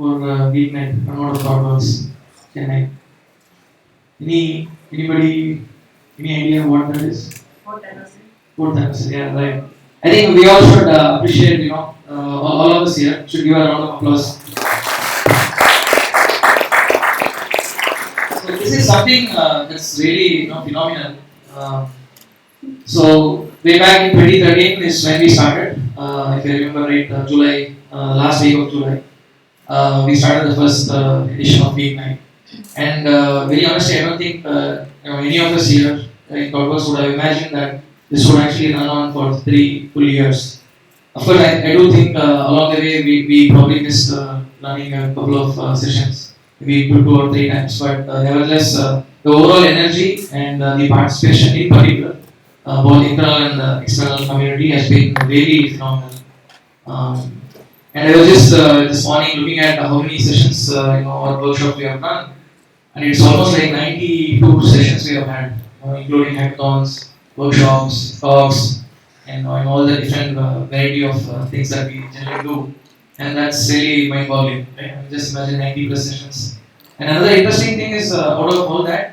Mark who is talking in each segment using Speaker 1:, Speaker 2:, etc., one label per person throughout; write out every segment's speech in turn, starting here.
Speaker 1: for Geek Night, out of Comfox, Chennai. Anybody, any idea what that is? Fourth anniversary, yeah, right. I think we all should appreciate, all of us here should give a round of applause. So this is something that's really, phenomenal. Um, so way back in 2013 is when we started. If I remember right, July, last week of July, we started the first edition of Geek Night. And very honestly, I don't think any of us here in Comfox would have imagined that this would actually run on for 3 full years. Of course, I do think along the way we probably missed running a couple of sessions, maybe 2 or 3 times, but nevertheless, the overall energy and the participation in particular, both internal and external community, has been really phenomenal. Um, and I was just this morning looking at how many sessions, or workshops we have done, and it's almost like 92 sessions we have had, including hackathons, workshops, talks, and all the different variety of things that we generally do. And that's really mind-boggling. Right? I mean, just imagine 90 plus sessions. And another interesting thing is, out of all that,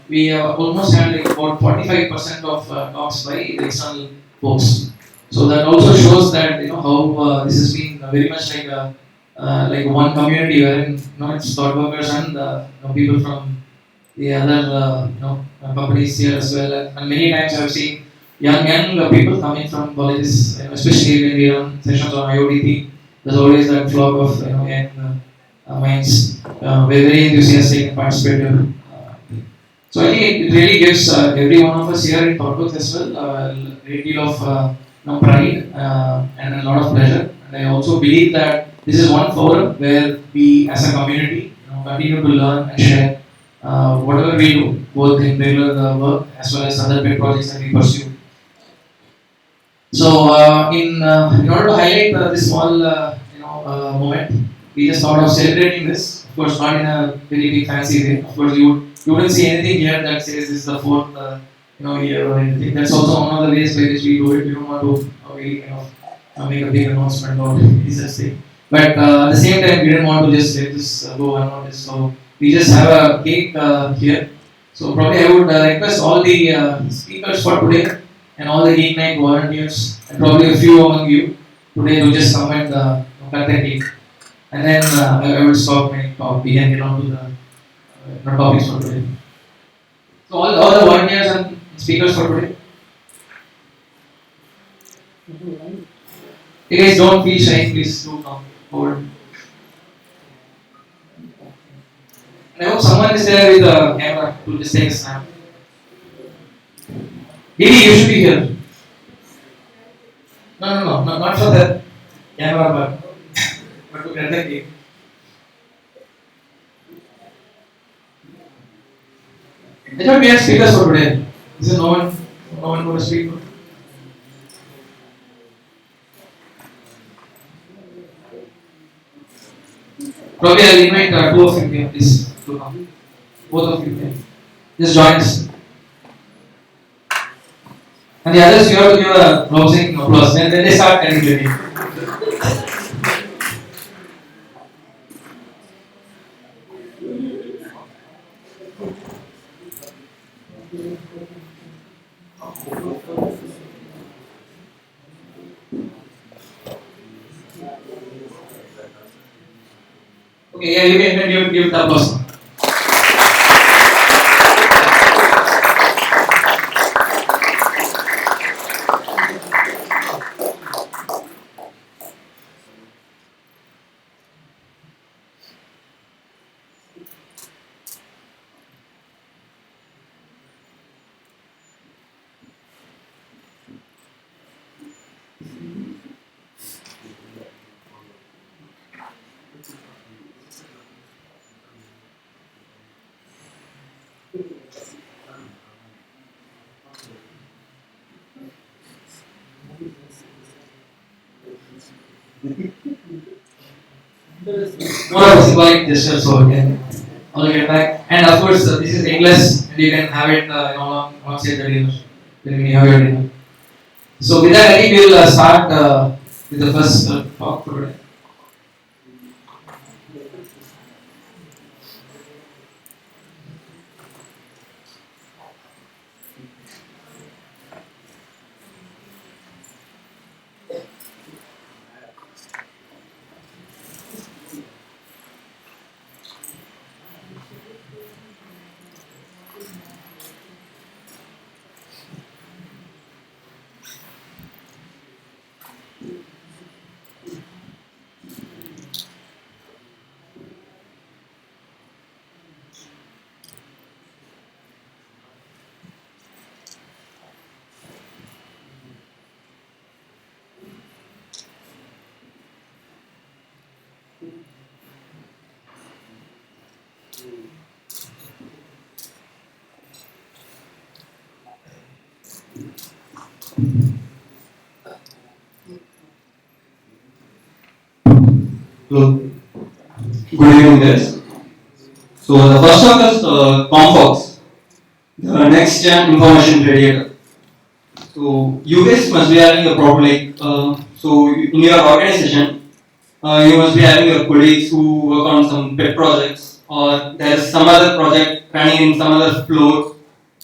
Speaker 1: we almost had like about 45% of talks by the external folks. So that also shows that how this has been very much like one community wherein it's thought workers and people from the other companies here as well. And many times I've seen young people coming from colleges, especially when we run sessions on IoT. There's always that flock of young minds, very enthusiastic and participative. So I think it really gives every one of us here in Comfox as well a great deal of pride and a lot of pleasure. And I also believe that this is one forum where we, as a community, continue to learn and share whatever we do, both in regular work as well as other big projects that we pursue. So, in order to highlight this small moment, we just thought of celebrating this. Of course, not in a very big fancy way. Of course, you wouldn't see anything here that says this is the fourth year or anything. That's also one of the ways by which we do it. We don't want to really make a big announcement or this thing. But at the same time, we didn't want to just let this go unnoticed. So we just have a cake here. So probably I would request all the speakers for today and all the Geek Night volunteers and probably a few among you today to just come and cut the cake. And then I will stop my talk. We can get on to the topics for today. So all the volunteers and speakers for today. You guys don't feel shy, please do come forward. And I hope someone is there with a camera to just take a snap. Didi, you should be here. No, not for the camera, but to get the cake. I thought we had speakers for today. Is there no one going to speak? Probably I'll invite 2 of you here, please, to come. Both of you here. Just join us. And the others, you have to give a closing applause. Then they start celebrating. Okay, yeah, you can give the applause. More of a symbolic gesture, so we can all get back. And of course, this is English, and you can have it alongside the dinner when you have your dinner. So with that, I think we'll start with the first talk for today.
Speaker 2: Hello. Good evening, guys. So the first one is Comfox, the next gen information radiator. So you guys must be having a problem like in your organization, you must be having your colleagues who work on some pet projects, or there's some other project running in some other floor,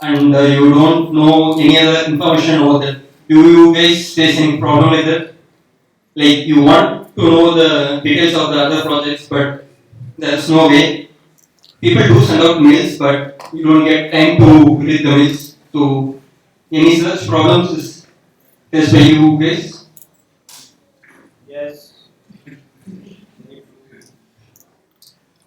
Speaker 2: and you don't know any other information over that. Do you guys face any problem like that? Like you want to know the details of the other projects, but there's no way. People do send out mails, but you don't get time to read the mails. So any such problems is faced by you guys?
Speaker 3: Yes.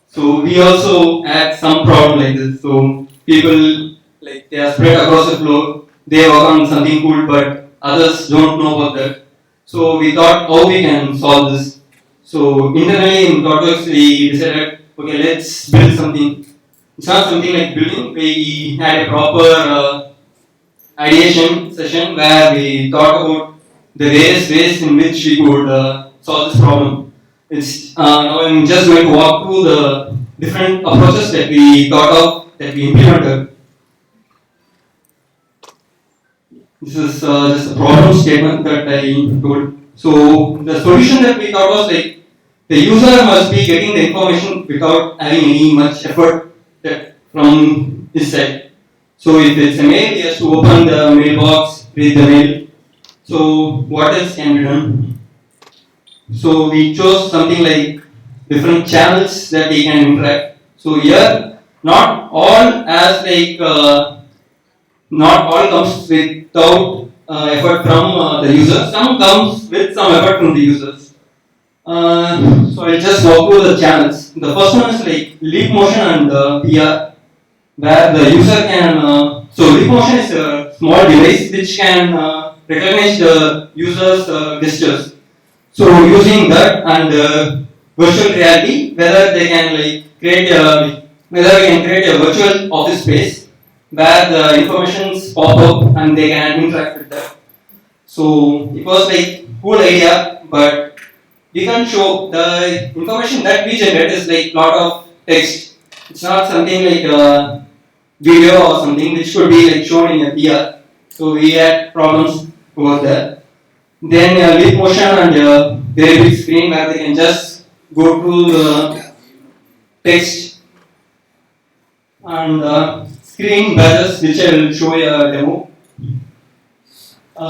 Speaker 2: So we also had some problem like this. So people like they are spread across the floor. They work on something cool, but others don't know about that. So we thought how we can solve this. So internally in Comfox we decided, okay, let's build something. It's not something like building. We had a proper ideation session where we thought about the various ways in which we could solve this problem. Now I'm just going to walk through the different approaches that we thought of, that we implemented. This is just a problem statement that I told. So the solution that we thought was like the user must be getting the information without having any much effort from his side. So if it's a mail, he has to open the mailbox, read the mail. So what else can be done? So we chose something like different channels that he can interact. So here, not all as like not all comes without effort from the user. Some comes with some effort from the users. So I'll just walk through the channels. The first one is like leap motion and PR, where the user can. So leap motion is a small device which can recognize the user's gestures. So using that and virtual reality, whether they can like create a whether we can create a virtual office space where the informations pop up and they can interact with that. So it was like cool idea, but we can show the information that we generate is like lot of text. It's not something like a video or something which could be like shown in a PR. So we had problems over there. Then leap motion and very big screen where they can just go to the text and screen badges which I will show you a demo.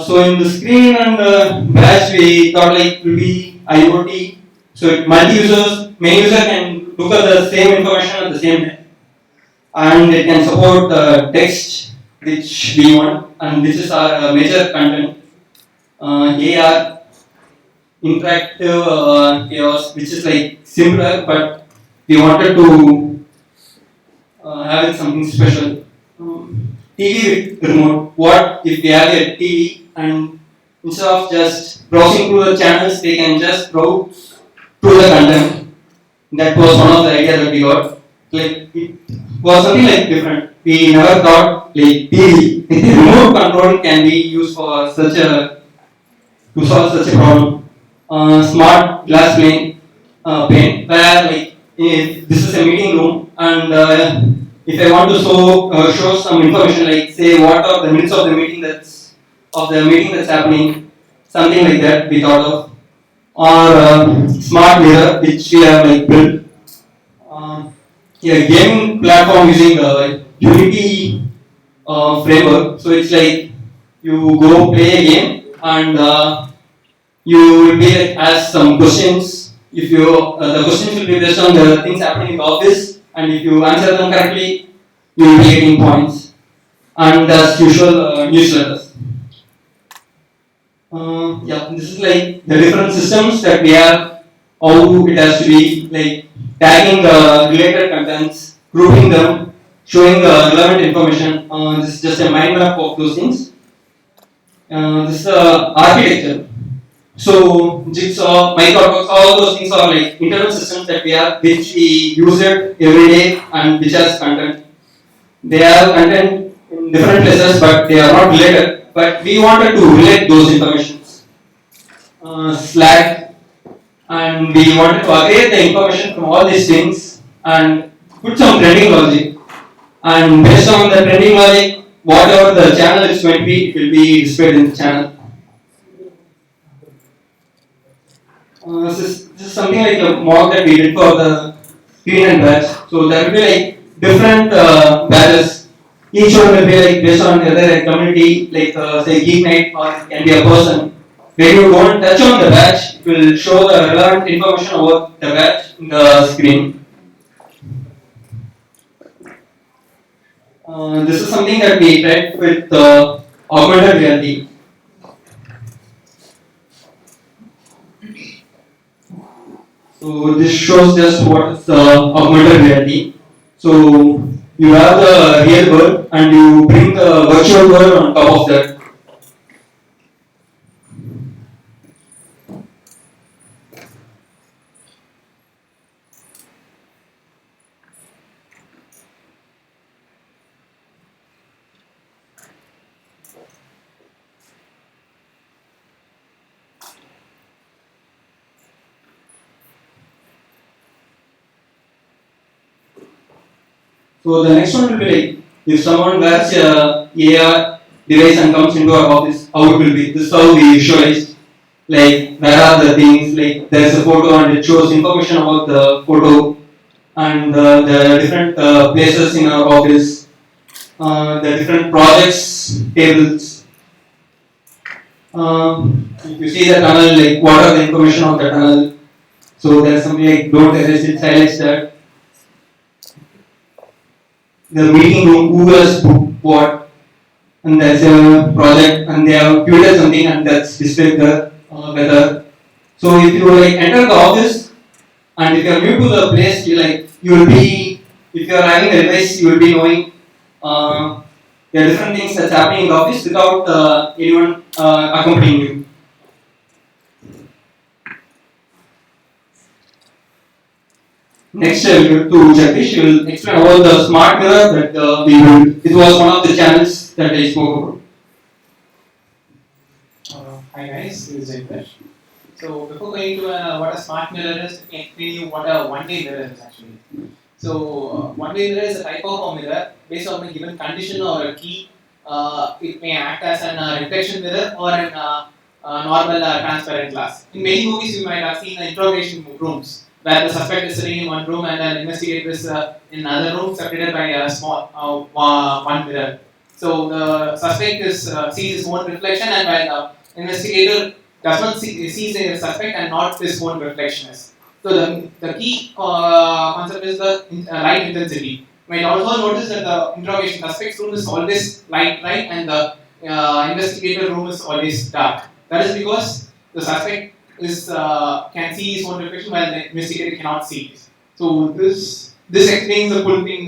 Speaker 2: So in the screen and badge we thought like will be IoT. So multi-users, many users can look at the same information at the same time, and it can support text which we want, and this is our major content. AR, interactive chaos, which is like similar, but we wanted to have it something special. TV with remote. What if we have a TV and instead of just browsing through the channels, they can just browse through the content. That was one of the ideas that we got. Like it was something like different. We never thought like TV remote control can be used for such a to solve such a problem. Smart glass pane where like if this is a meeting room and if I want to show some information like say what are the minutes of the meeting that's happening, something like that we thought of. or smart mirror which we have like built. Um, yeah, gaming platform using Unity framework. So it's like you go play a game and you will be like asked some questions. If you the questions will be based on the things happening in the office, and if you answer them correctly, you will be getting points. And as usual, newsletters. Yeah, this is like the different systems that we have, how it has to be like tagging the related contents, grouping them, showing the relevant information. This is just a mind map of those things. This is the architecture. So Jigsaw, Microbox, all those things are like internal systems that we have, which we use it every day and which has content. They have content in different places, but they are not related. But we wanted to relate those informations. Slack, and we wanted to aggregate the information from all these things and put some trending logic. And based on the trending logic, whatever the channel is going to be, it will be displayed in the channel. This is something like a mock that we did for the screen and badge. So there will be like different badges. Each one will be like based on whether a community, like say Geek Night, or it can be a person. When you go and touch on the badge, it will show the relevant information about the badge in the screen. This is something that we tried with augmented reality. So this shows just what is augmented reality. So you have the real world and you bring the virtual world on top of that. So the next one will be like if someone wears a AR device and comes into our office, how it will be. This is how we visualize. Like where are the things? Like there's a photo and it shows information about the photo and the different places in our office, the different projects tables. If you see the tunnel, like what are the information of the tunnel? So there's something like don't erase it, silence that. The meeting room, who has booked what, and there's a project, and they have tweeted something, and that's displayed the weather. So if you like enter the office, and if you are new to the place, you will be, if you are having a device, you will be knowing there are different things that's happening in the office without anyone accompanying you. Next, I will give to Jagdish. He will explain about the smart mirror that we built. It was one of the channels that I spoke
Speaker 3: about. Hi guys, this is Jagdish. So before going to what a smart mirror is, let me explain you what a one-way mirror is actually. So one-way mirror is a type of a mirror based on a given condition or a key. It may act as a reflection mirror or an normal transparent glass. In many movies, you might have seen interrogation rooms where the suspect is sitting in one room and an investigator is in another room separated by a small one mirror. So the suspect sees his own reflection, and while the investigator does not sees the suspect and not his own reflection. So the key concept is the light intensity. You might also notice that the interrogation suspect's room is always light, and the investigator room is always dark. That is because the suspect can see his own reflection while the investigator cannot see it. So this explains the full thing.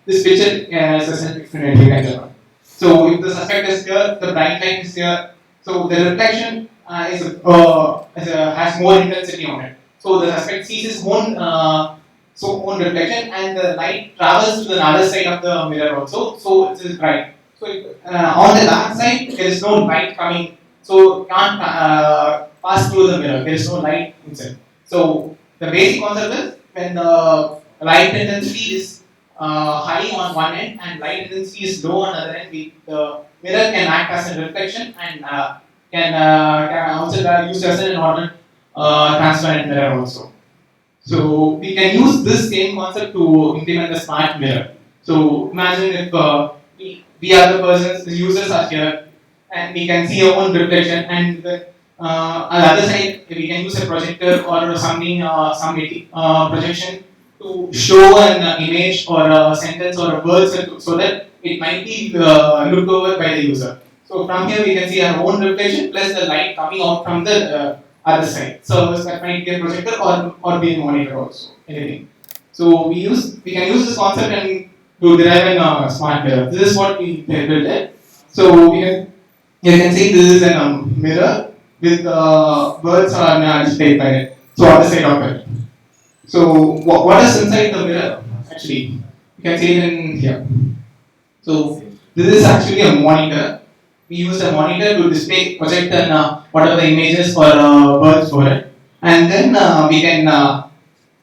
Speaker 3: This picture is a self-explanatory kind of. So if the suspect is here, the bright light is here. So the reflection has more intensity on it. So the suspect sees his own own reflection, and the light travels to the other side of the mirror also. So it is bright. So on the dark side, there is no light coming. So can't pass through the mirror. There is no light inside. So the basic concept is when the light intensity is high on one end and light intensity is low on the other end, the mirror can act as a reflection and can also be used as an ornament transparent mirror also. So we can use this same concept to implement the smart mirror. So imagine if we are the persons, the users are here, and we can see our own reflection. And on the other side, we can use a projector or something, projection to show an image or a sentence or a word so that it might be looked over by the user. So from here we can see our own reflection plus the light coming out from the other side. So that might be a projector or be a monitor also, anything. So we can use this concept and to derive a smart mirror. This is what we built it. So you can see this is a mirror with birds are displayed by it. So other side of it. So what is inside the mirror actually? You can see it in here. So this is actually a monitor. We use a monitor to display, project and whatever the images or birds for it, and then we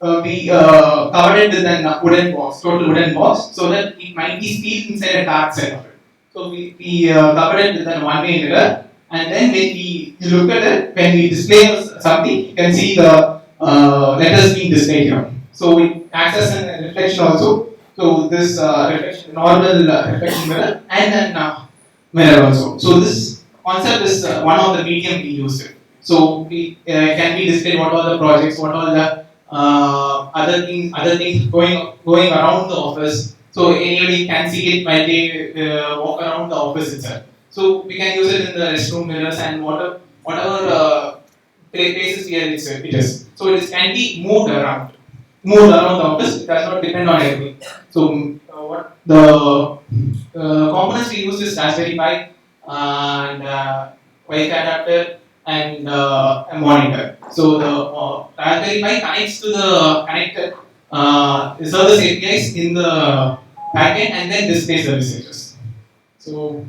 Speaker 3: covered it with a wooden box, total wooden box, so that it might be seen inside a dark side of it. So we covered it with a one-way mirror, and then when we look at it, when we display something, you can see the letters being displayed here. So it acts as a reflection also. So this reflection, normal reflection mirror, and then mirror also. So this concept is one of the medium we use it. So we can be displayed what are the projects, what are the other things going around the office. So anybody can see it while they walk around the office itself. So we can use it in the restroom mirrors and whatever places here it is. So can be moved around the office. It does not depend on everything. So what the components we use is Raspberry Pi and Wi-Fi adapter and a monitor. So the Raspberry Pi connects to the connector service APIs in the backend and then displays the messages. So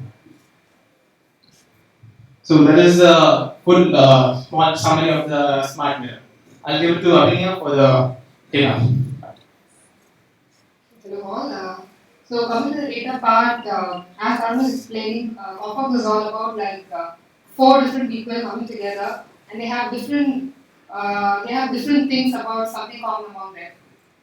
Speaker 3: that is a full small summary of the smart mirror. I'll give it to Avinia for the data.
Speaker 4: Hello all. So coming to the data part, as Arun was explaining, Comfox is all about four different people coming together, and they have different things about something common among them.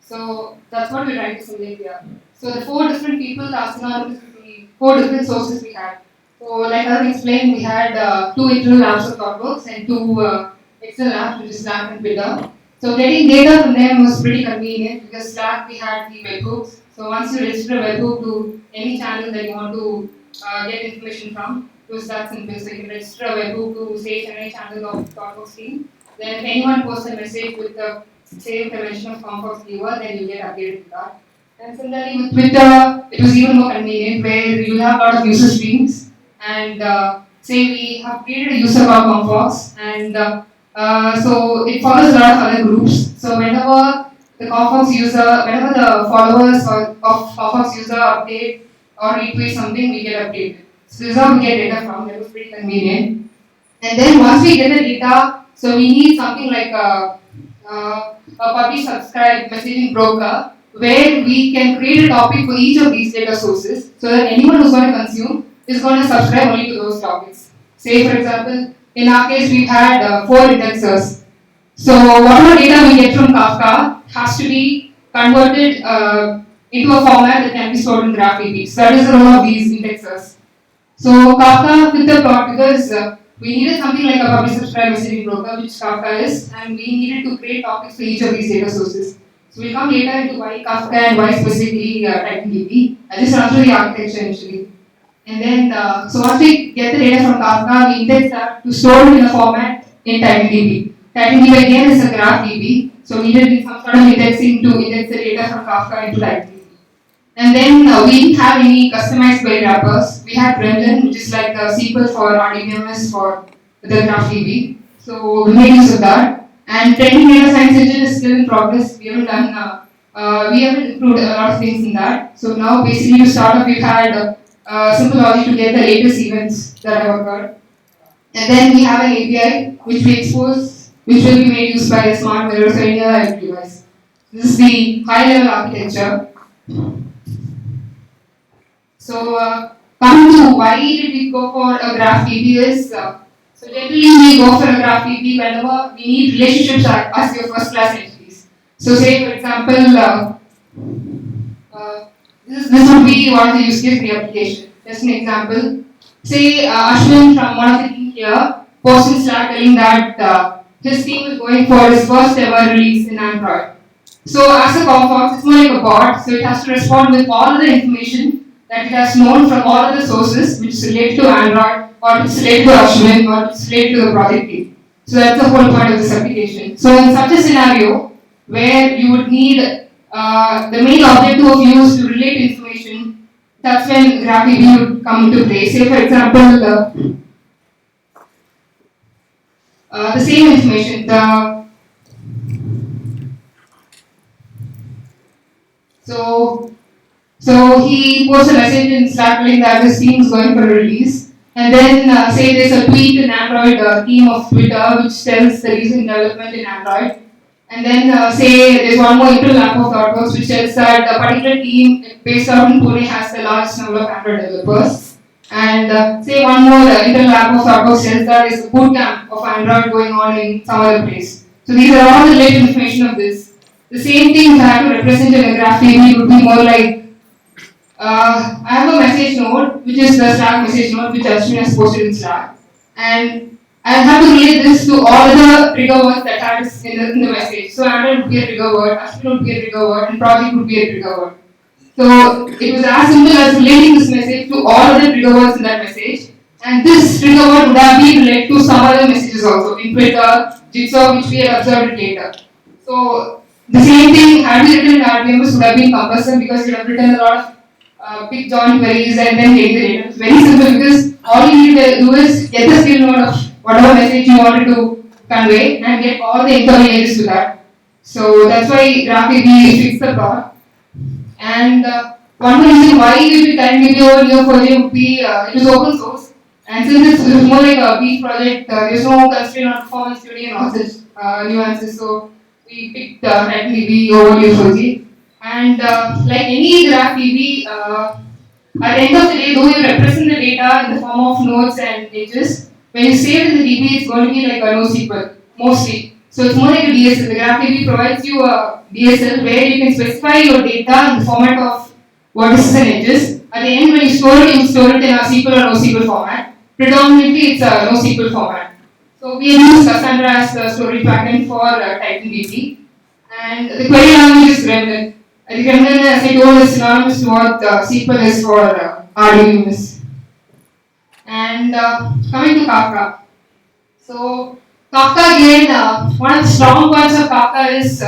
Speaker 4: So that's what we're trying to simulate here. So the four different people are synonymous with the four different sources we had. So like Arun explained, we had two internal apps of ThoughtWorks and two external apps, which is Slack and Twitter. So getting data from them was pretty convenient because Slack we had the webhooks. So once you register a webhook to any channel that you want to get information from, it was that simple. So you can register a webhook to say Chennai channel of ThoughtWorks team. Then if anyone posts a message with the same convention of Comfox viewer, then you get updated to that. And similarly with Twitter, it was even more convenient where you have a lot of user streams and say we have created a user called Comfox and so it follows a lot of other groups. So whenever the followers of Comfox user update or retweet something, we get updated. So this is how we get data from. That was pretty convenient. And then once we get the data, so we need something like a publish subscribe messaging broker where we can create a topic for each of these data sources so that anyone who's going to consume is going to subscribe only to those topics. Say for example, in our case we've had 4 indexers. So whatever data we get from Kafka has to be converted into a format that can be stored in GraphDB. So that is the role of these indexers. So Kafka with the plot because we needed something like a publish subscribe messaging broker, which Kafka is, and we needed to create topics for each of these data sources. So we'll come later into why Kafka and why specifically TitanDB. I'll just run through the architecture initially. And then, so once we get the data from Kafka, we index that to store it in a format in TitanDB. TitanDB again is a GraphDB, so we needed some sort of indexing to index the data from Kafka into TitanDB. And then we didn't have any customized query wrappers. We had Gremlin, which is like a SQL for RDBMS for the GraphDB. So we made use of that. And training data science engine is still in progress. We haven't improved a lot of things in that. So now basically to start off, we've had simple logic to get the latest events that have occurred. And then we have an API which we expose, which will be made use by the smart mirrors or any other IoT device. This is the high level architecture. So coming to why did we go for a GraphDB is, So generally we go for a graph VB whenever we need relationships as your first class entities. So say for example, this would be one of the use case application. Just an example. Say Ashwin from one of the team here posts in Slack telling that his team is going for his first ever release in Android. So as a Comfox, it's more like a bot, so it has to respond with all of the information that it has known from all of the sources which is related to Android or which is related to Ashwin or which is related to the project team. So that's the whole point of this application. So in such a scenario where you would need the main objective of you is to relate information, that's when GraphDB would come into play. Say for example, the same information, so he posts a message in Slack telling that his team is going for a release, and then say there's a tweet in Android team of Twitter which tells the recent development in Android. And then say there's one more internal app of ThoughtWorks which says that a particular team based out in Pune has the largest number of Android developers. And say one more internal app of ThoughtWorks says that there's a bootcamp of Android going on in some other place. So these are all the related information of this. The same thing if I had to represent in a graph table would be more like I have a message node which is the Slack message node which Ashwin has posted in Slack. And I have to relate this to all the trigger words that are in the message. So Android would be a trigger word, Ashwin would be a trigger word, and project would be a trigger word. So it was as simple as relating this message to all of the trigger words in that message. And this trigger word would have been related to some other messages also in Twitter, Jigsaw, which we had observed later. So the same thing had we written in RDMS would have been cumbersome because we have written a lot of big join queries and then getting the data. It's very simple because all you need to do is get the skill node of whatever message you wanted to convey and get all the internal edges to that. So that's why GraphDB fixed the plot. And one more reason why we will time DB over Neo4j would be it is open source. And since it's more like a beach project, there's no constraint on performance tuning and all such nuances. So we picked TitanDB over Neo4j. And like any GraphDB, at the end of the day, though you represent the data in the form of nodes and edges, when you save in the DB, it's going to be like a NoSQL, mostly. So it's more like a DSL. The GraphDB provides you a DSL where you can specify your data in the format of vertices and edges. At the end, when you store it in a SQL or NoSQL format. Predominantly, it's a NoSQL format. So we have used Cassandra as the storage backend for TitanDB. And the query language is Gremlin. The Gremlin, as I told, is synonymous to what SQL is for RDBMS. And coming to Kafka. So Kafka again, one of the strong points of Kafka is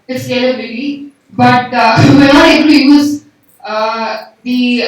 Speaker 4: its scalability, but we were not able to use the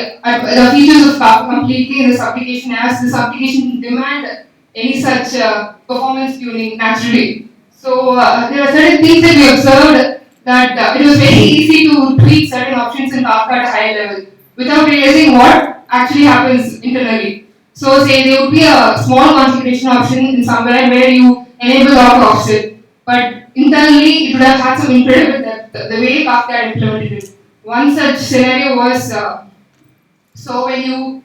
Speaker 4: features of Kafka completely in this application as this application demand any such performance tuning naturally. So there are certain things that we observed that it was very easy to tweak certain options in Kafka at a high level without realizing what actually happens internally. So say there would be a small configuration option in somewhere where you enable auto offset, but internally it would have had some impediment that the way Kafka had implemented it. One such scenario was so when you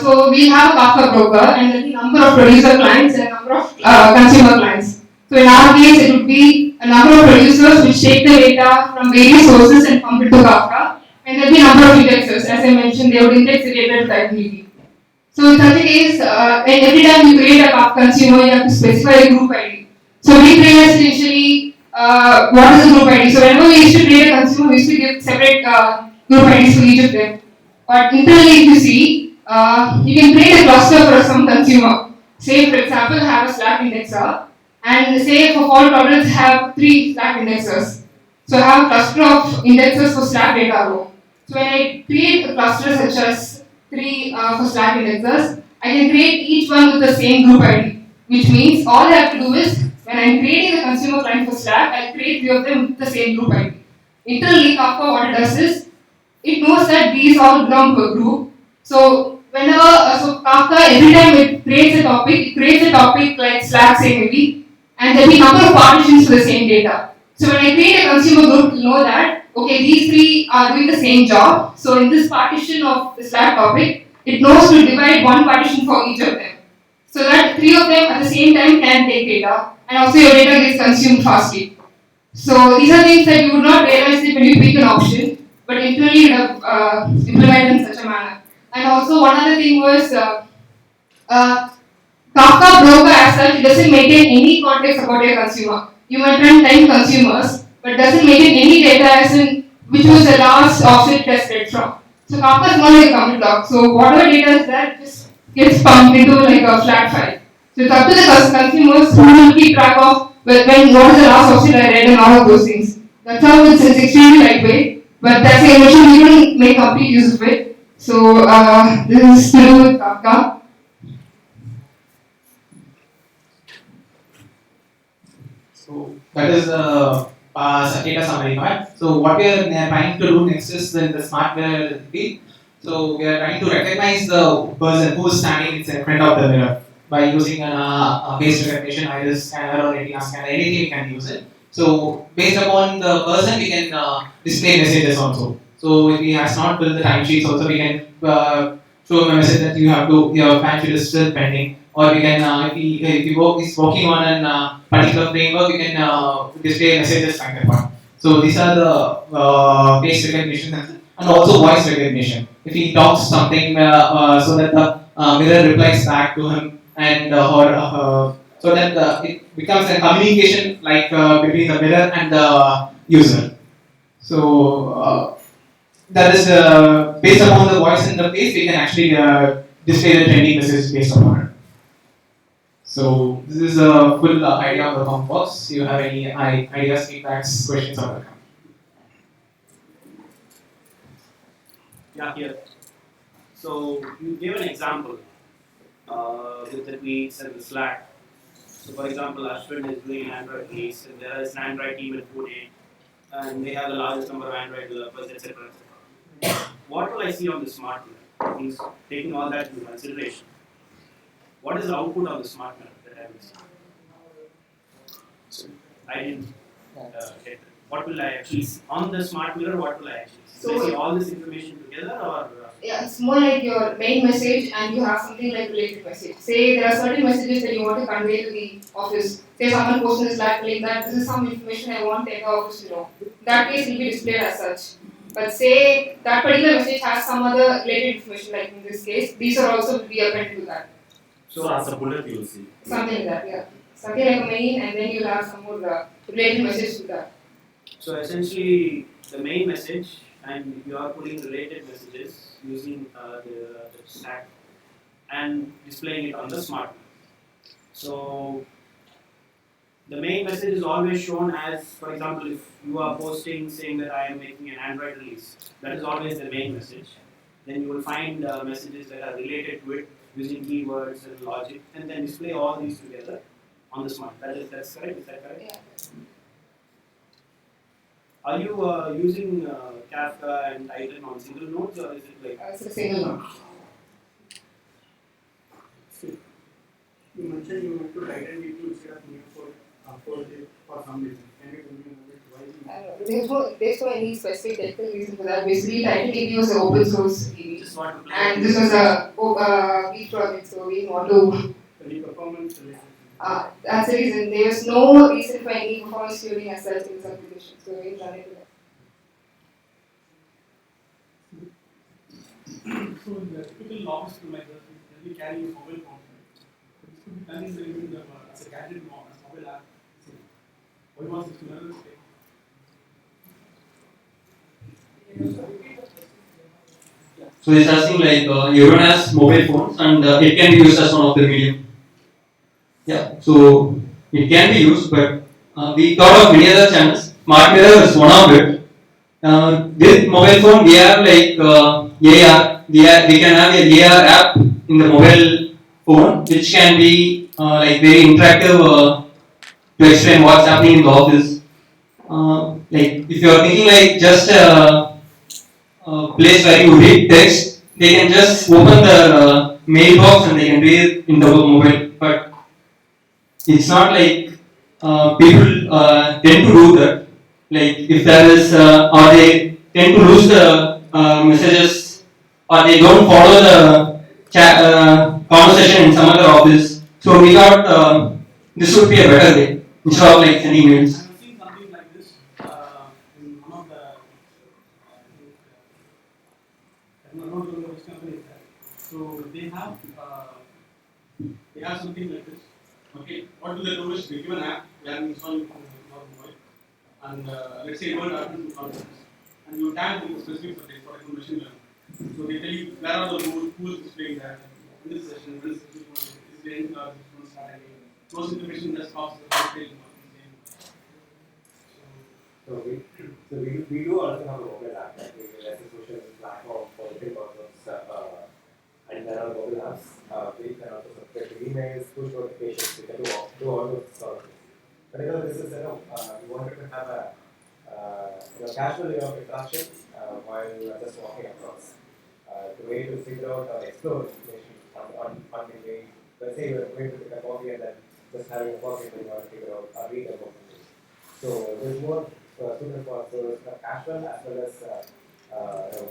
Speaker 4: so we have a Kafka broker and there is a number of producer clients and a number of consumer clients. So in our case it would be a number of producers which take the data from various sources and pump it to Kafka, and there will be a number of indexers. As I mentioned, they would index the data to TitanDB. So in such a case, every time you create a Kafka consumer, you have to specify a group ID. So we create essentially what is the group ID. So whenever we used to create a consumer, we used to give separate group IDs for each of them. But internally, if you see, you can create a cluster for some consumer. Say for example, have a Slack indexer, and say for fault tolerance have 3 Slack indexers. So I have a cluster of indexers for Slack data row. So when I create a cluster such as 3 for Slack indexers, I can create each one with the same group ID, which means all I have to do is when I'm creating the consumer client for Slack, I'll create 3 of them with the same group ID. Internally, Kafka what it does is it knows that these all belong to a group. So whenever so Kafka every time it creates a topic like Slack say maybe, and there'll be a number of partitions for the same data. So when I create a consumer group, to know that okay, these 3 are doing the same job. So in this partition of the Slack topic, it knows to divide one partition for each of them. so that three of them at the same time can take data, and also your data gets consumed fastly. So these are things that you would not realize it when you pick an option, but internally you have implemented in such a manner. And also one other thing was uh, Kafka broker as such doesn't maintain any context about your consumer. You might run 10 consumers, but doesn't maintain any data as in which was the last offset tested from. So Kafka is more like a commit block. So whatever data is there, it just gets pumped into like a flat file. So it's up to the consumers who will keep track of when what is the last offset I read and all of those things. That's how it's extremely lightweight. But that's a machine we couldn't make complete use of it. So this is to do with Kafka.
Speaker 3: So that is the data summary part. So what we are trying to do next is in the smart mirror read. So we are trying to recognize the person who is standing in front of the mirror by using a face recognition, iris scanner or retina scanner, anything we can use it. So based upon the person, we can display messages also. So if he has not filled the timesheets, also we can show him a message that your timesheet is still pending. Or we can, if he is working on a particular framework, we can display messages like that one. So these are the face recognition and also voice recognition. If he talks something so that the mirror replies back to him and so that it becomes a communication like between the mirror and the user. So that is based upon the voice interface, we can actually display the trending message based upon it. So this is a full idea of the Comfox. You have any ideas, feedbacks, questions on that?
Speaker 5: Yeah, here. So you gave an example with the tweets and the Slack. So for example, Ashwin is doing an Android release, and there is an Android team in Pune, and they have the largest number of Android developers, etc. What will I see on the smart mirror? Means taking all that into consideration. What is the output of the smart mirror that I will see? I didn't get it. What will I actually see? On the smart mirror, what will I actually see?
Speaker 4: So
Speaker 5: will I see all this information together or?
Speaker 4: Yeah, it's more like your main message and you have something like related message. Say there are certain messages that you want to convey to the office. Say someone posts in the Slack link that this is some information I want the entire office to know. That case will be displayed as such. But say that particular message has some other related information, like in this case, these are also will be appended to that.
Speaker 5: So as a bullet you will see.
Speaker 4: Something like that, yeah. Something like a main and then you'll have some more related message to that.
Speaker 5: So essentially the main message and you are putting related messages using the stack and displaying it on the smart mirror. So the main message is always shown as, for example, if you are posting saying that I am making an Android release, that is always the main message. Then you will find messages that are related to it using keywords and logic, and then display all these together on the smart. That's correct. Is that correct?
Speaker 4: Yeah.
Speaker 5: Are you using Kafka and Titan on single nodes, or is it like?
Speaker 4: It's a single node.
Speaker 6: You mentioned you went to Titan V2 instead of Neo for some reason. Can you tell me why?
Speaker 4: There's no any specific technical reason for that. Basically, Titan DB was an open source DB.
Speaker 5: Just want to play.
Speaker 4: And this was a weak project, so we didn't want to.
Speaker 6: Any performance related?
Speaker 4: That's the reason. There was no reason for any performance tuning as such in this application, so we didn't run it to that.
Speaker 6: So in the typical office providers, we carry a mobile phone. This could be done in the as a gadget mobile app. So why was this another mistake?
Speaker 2: So it's asking like everyone has mobile phones and it can be used as one of the medium. Yeah, so it can be used, but we thought of many other channels. Smart mirror is one of it. With mobile phone, we have like AR. We can have a AR app in the mobile phone, which can be like very interactive to explain what's happening in the office. Like if you are thinking like just place where you read text, they can just open the mailbox and they can read in the mobile. But it's not like people tend to do that. Like if there is, or they tend to lose the messages, or they don't follow the chat conversation in some other office. So we thought this would be a better way instead of like sending mails.
Speaker 6: I've seen something like this in one of the, I don't know which company is that. So they have something like this. Okay, what do they do is we give an app where we install it on your mobile, and let's say Word happens to concepts, and you tag the specific subject for example machine learning. So they tell you where are the rules, who is displaying that, in this session, when is the end card, this one start again. Those information just costs the detail.
Speaker 7: We do also have a mobile app, like as a social platform for different purposes, and there are mobile apps. We can also subscribe to emails, push notifications. We can do all those sort of things. But this is we wanted to have a casual way of interaction while just walking across. The way to figure out or explore information on the way. Let's say you're going to pick a coffee and then just having a coffee and you want to figure out or read about it. So there's more student for casual as well as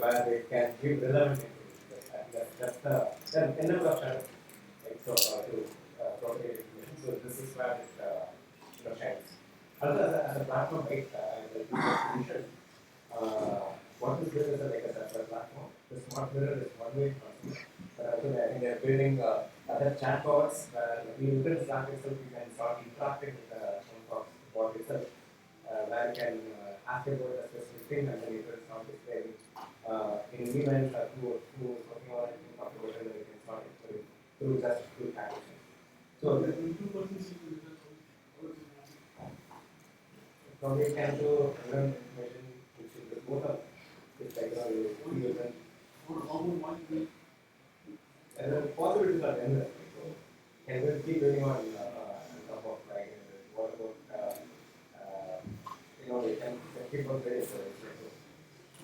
Speaker 7: where they can give relevant information. That's the end of the channel. Like, so to propagate information. So this is where it shines. Also as a platform, right? What is good as a platform? The smart mirror is one way. I think they're building other chatbots where within Slack itself you can start interacting with the Comfox bot itself, where you can ask about a specific thing and then you can start explaining in emails or who is working on it, talk about it, and you can start explaining through just through chatting. So from we can do relevant information which is the both of it's like you can and the possibilities are endless. And we'll keep building on top of like what about we can keep on building.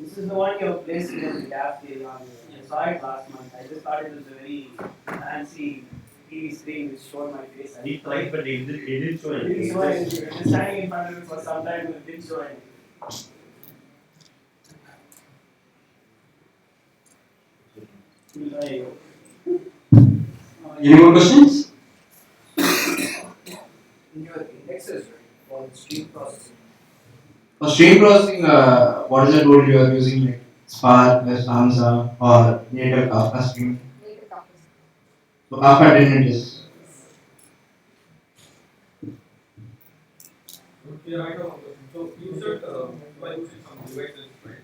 Speaker 5: This is the one you're placing in the cafe on. I saw it last month. I just thought it was a very fancy TV screen which showed my face.
Speaker 8: He tried, but he didn't show
Speaker 5: It
Speaker 8: anything.
Speaker 5: didn't show anything. Just standing in front of it for some time, it didn't show anything.
Speaker 2: Any more questions?
Speaker 7: In your indexes, right, for stream processing.
Speaker 9: For stream processing, what is the tool you are using, like Spark, Hamza, or native Kafka stream?
Speaker 4: Native Kafka.
Speaker 9: So Kafka didn't is.
Speaker 6: Okay, right on. So you said by using some devices, right?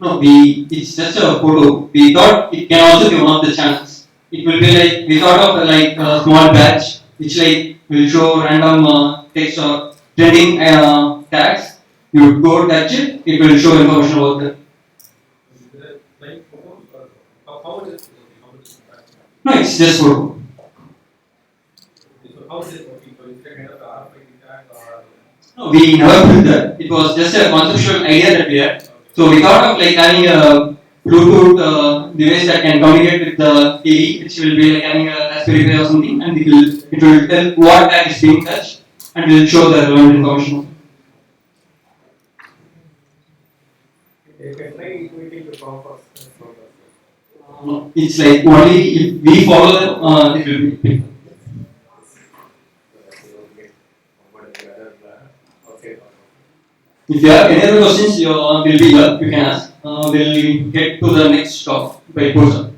Speaker 2: No, it's just a photo. We thought it can also be one of the channels. It will be like, we thought of like a small batch which like will show random text or trending tags. You would go touch it, it will show information about that.
Speaker 6: Like how is it working?
Speaker 2: No, it's just photo.
Speaker 6: So how is it working? So is it kind of a RFID tag or?
Speaker 2: No, we never built that. It was just a conceptual idea that we had. So we thought of like having a Bluetooth device that can communicate with the TV, which will be like having a Raspberry Pi or something, and it will tell what tag is being touched, and will show the relevant information.
Speaker 7: You can try equating the Comfox.
Speaker 2: No, it's like only if we follow them, it will be picked. If you have any other questions, you will be here. You can ask. We'll get to the next stop by Pooja.